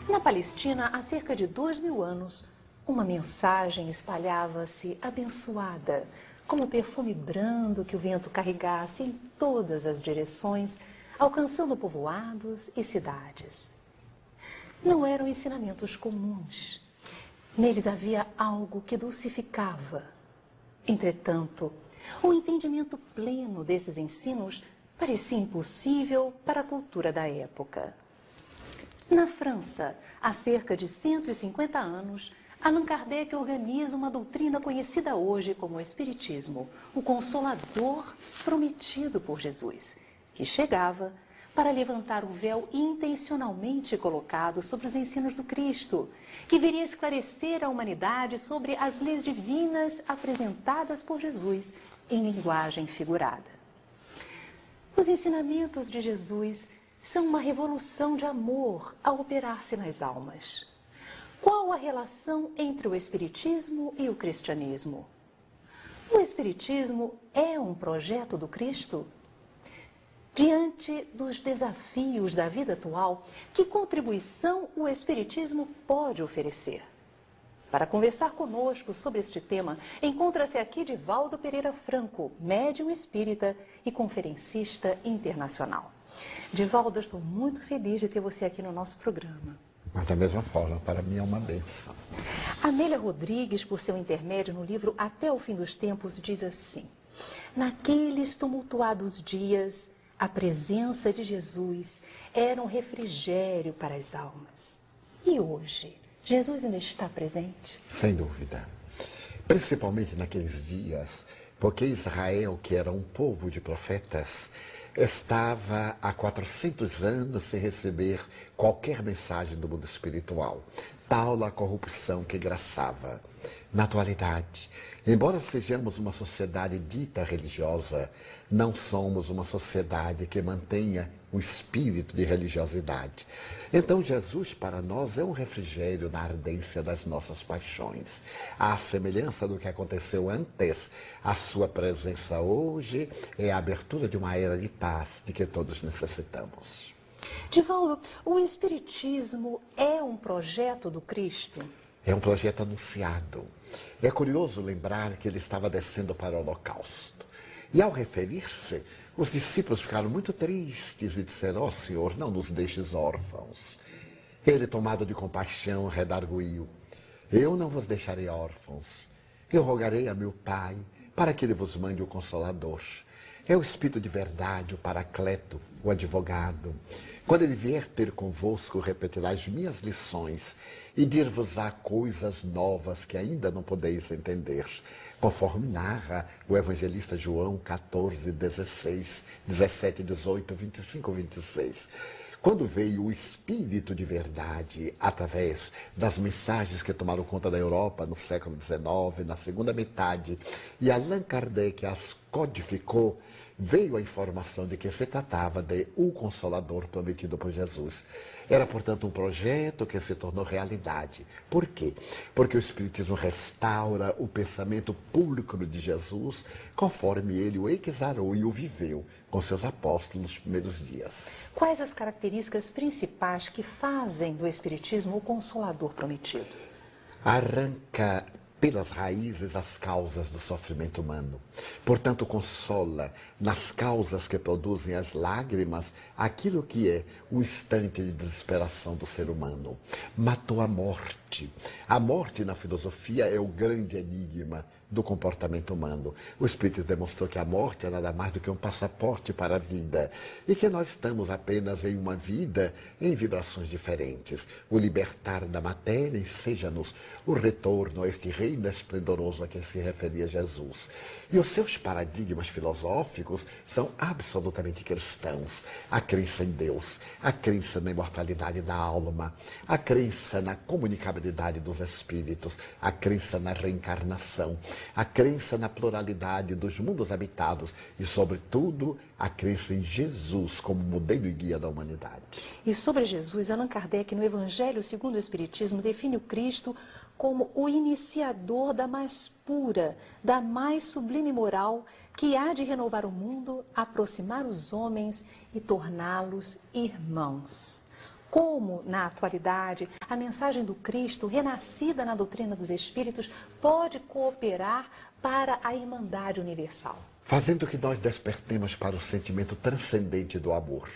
Na Palestina, há cerca de 2000 anos, uma mensagem espalhava-se abençoada, como perfume brando que o vento carregasse em todas as direções, alcançando povoados e cidades. Não eram ensinamentos comuns. Neles havia algo que dulcificava. Entretanto, o entendimento pleno desses ensinos parecia impossível para a cultura da época. Na França, há cerca de 150 anos, Allan Kardec organiza uma doutrina conhecida hoje como o Espiritismo, o Consolador prometido por Jesus, que chegava para levantar o véu intencionalmente colocado sobre os ensinos do Cristo, que viria esclarecer a humanidade sobre as leis divinas apresentadas por Jesus em linguagem figurada. Os ensinamentos de Jesus são uma revolução de amor a operar-se nas almas. Qual a relação entre o Espiritismo e o cristianismo? O Espiritismo é um projeto do Cristo? Diante dos desafios da vida atual, que contribuição o Espiritismo pode oferecer? Para conversar conosco sobre este tema, encontra-se aqui Divaldo Pereira Franco, médium espírita e conferencista internacional. Divaldo, eu estou muito feliz de ter você aqui no nosso programa. Mas da mesma forma, para mim é uma bênção. Amélia Rodrigues, por seu intermédio no livro Até o Fim dos Tempos, diz assim: naqueles tumultuados dias, a presença de Jesus era um refrigério para as almas. E hoje, Jesus ainda está presente? Sem dúvida. Principalmente naqueles dias, porque Israel, que era um povo de profetas, estava há 400 anos sem receber qualquer mensagem do mundo espiritual. Tal a corrupção que graçava. Na atualidade, embora sejamos uma sociedade dita religiosa, não somos uma sociedade que mantenha o espírito de religiosidade. Então Jesus para nós é um refrigério na ardência das nossas paixões. À semelhança do que aconteceu antes, a sua presença hoje é a abertura de uma era de paz de que todos necessitamos. Divaldo, o Espiritismo é um projeto do Cristo? É um projeto anunciado. É curioso lembrar que ele estava descendo para o holocausto. E ao referir-se, os discípulos ficaram muito tristes e disseram: ó Senhor, não nos deixes órfãos. Ele, tomado de compaixão, redarguiu: eu não vos deixarei órfãos. Eu rogarei a meu Pai para que ele vos mande o Consolador. É o Espírito de verdade, o Paracleto, o advogado. Quando ele vier ter convosco, repetirá as minhas lições e dir-vos-á coisas novas que ainda não podeis entender, conforme narra o evangelista João 14, 16, 17, 18, 25, 26. Quando veio o Espírito de verdade, através das mensagens que tomaram conta da Europa no século XIX, na segunda metade, e Allan Kardec as codificou, veio a informação de que se tratava de o Consolador prometido por Jesus. Era, portanto, um projeto que se tornou realidade. Por quê? Porque o Espiritismo restaura o pensamento público de Jesus, conforme ele o exarou e o viveu com seus apóstolos nos primeiros dias. Quais as características principais que fazem do Espiritismo o Consolador prometido? Arranca pelas raízes as causas do sofrimento humano. Portanto, consola nas causas que produzem as lágrimas aquilo que é o instante de desesperação do ser humano. Matou a morte. A morte, na filosofia, é o grande enigma do comportamento humano. O Espírito demonstrou que a morte é nada mais do que um passaporte para a vida e que nós estamos apenas em uma vida em vibrações diferentes. O libertar da matéria enseja-nos o retorno a este reino esplendoroso a que se referia Jesus. E os seus paradigmas filosóficos são absolutamente cristãos. A crença em Deus, a crença na imortalidade da alma, a crença na comunicabilidade dos espíritos, a crença na reencarnação, a crença na pluralidade dos mundos habitados e, sobretudo, a crença em Jesus como modelo e guia da humanidade. E sobre Jesus, Allan Kardec, no Evangelho segundo o Espiritismo, define o Cristo como o iniciador da mais pura, da mais sublime moral, que há de renovar o mundo, aproximar os homens e torná-los irmãos. Como, na atualidade, a mensagem do Cristo, renascida na doutrina dos Espíritos, pode cooperar para a irmandade universal? Fazendo que nós despertemos para o sentimento transcendente do amor.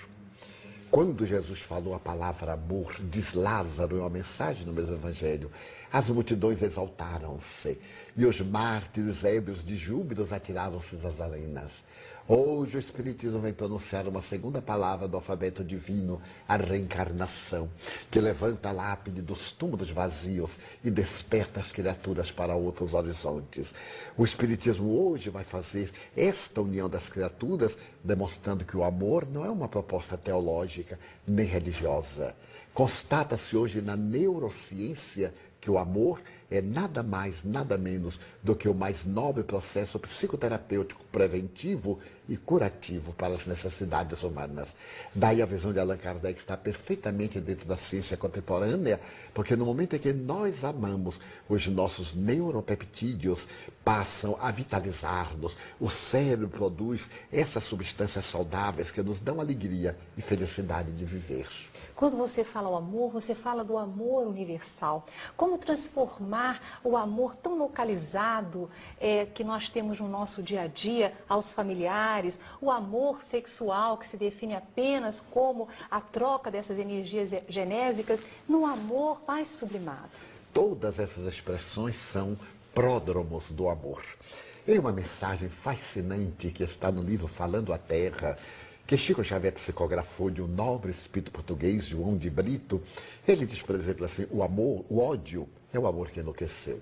Quando Jesus falou a palavra amor, diz Lázaro, é uma mensagem no mesmo evangelho, as multidões exaltaram-se e os mártires ébrios de júbilos atiraram-se às arenas. Hoje o Espiritismo vem pronunciar uma segunda palavra do alfabeto divino, a reencarnação, que levanta a lápide dos túmulos vazios e desperta as criaturas para outros horizontes. O Espiritismo hoje vai fazer esta união das criaturas, demonstrando que o amor não é uma proposta teológica nem religiosa. Constata-se hoje na neurociência que o amor é nada mais, nada menos do que o mais nobre processo psicoterapêutico preventivo e curativo para as necessidades humanas. Daí a visão de Allan Kardec está perfeitamente dentro da ciência contemporânea, porque no momento em que nós amamos, os nossos neuropeptídeos passam a vitalizar-nos, o cérebro produz essas substâncias saudáveis que nos dão alegria e felicidade de viver. Quando você fala o amor, você fala do amor universal. Como transformar o amor tão localizado que nós temos no nosso dia a dia aos familiares, o amor sexual que se define apenas como a troca dessas energias genésicas, num amor mais sublimado? Todas essas expressões são pródromos do amor. Em uma mensagem fascinante que está no livro Falando a Terra, que Chico Xavier psicografou de um nobre espírito português, João de Brito, ele diz, por exemplo, assim, o amor, o ódio é o amor que enlouqueceu.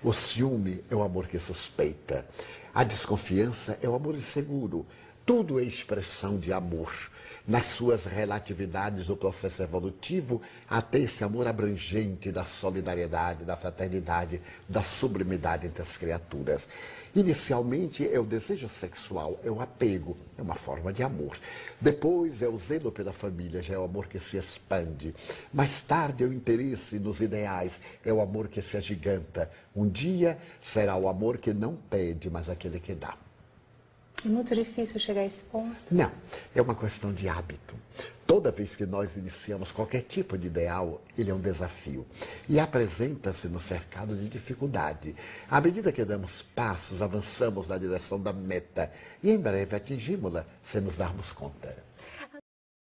O ciúme é o amor que suspeita. A desconfiança é o amor inseguro. Tudo é expressão de amor, nas suas relatividades do processo evolutivo, até esse amor abrangente da solidariedade, da fraternidade, da sublimidade entre as criaturas. Inicialmente é o desejo sexual, é o apego, é uma forma de amor. Depois é o zelo pela família, já é o amor que se expande. Mais tarde é o interesse nos ideais, é o amor que se agiganta. Um dia será o amor que não pede, mas aquele que dá. É muito difícil chegar a esse ponto? Não, é uma questão de hábito. Toda vez que nós iniciamos qualquer tipo de ideal, ele é um desafio. E apresenta-se no cercado de dificuldade. À medida que damos passos, avançamos na direção da meta. E em breve atingimos-la, sem nos darmos conta.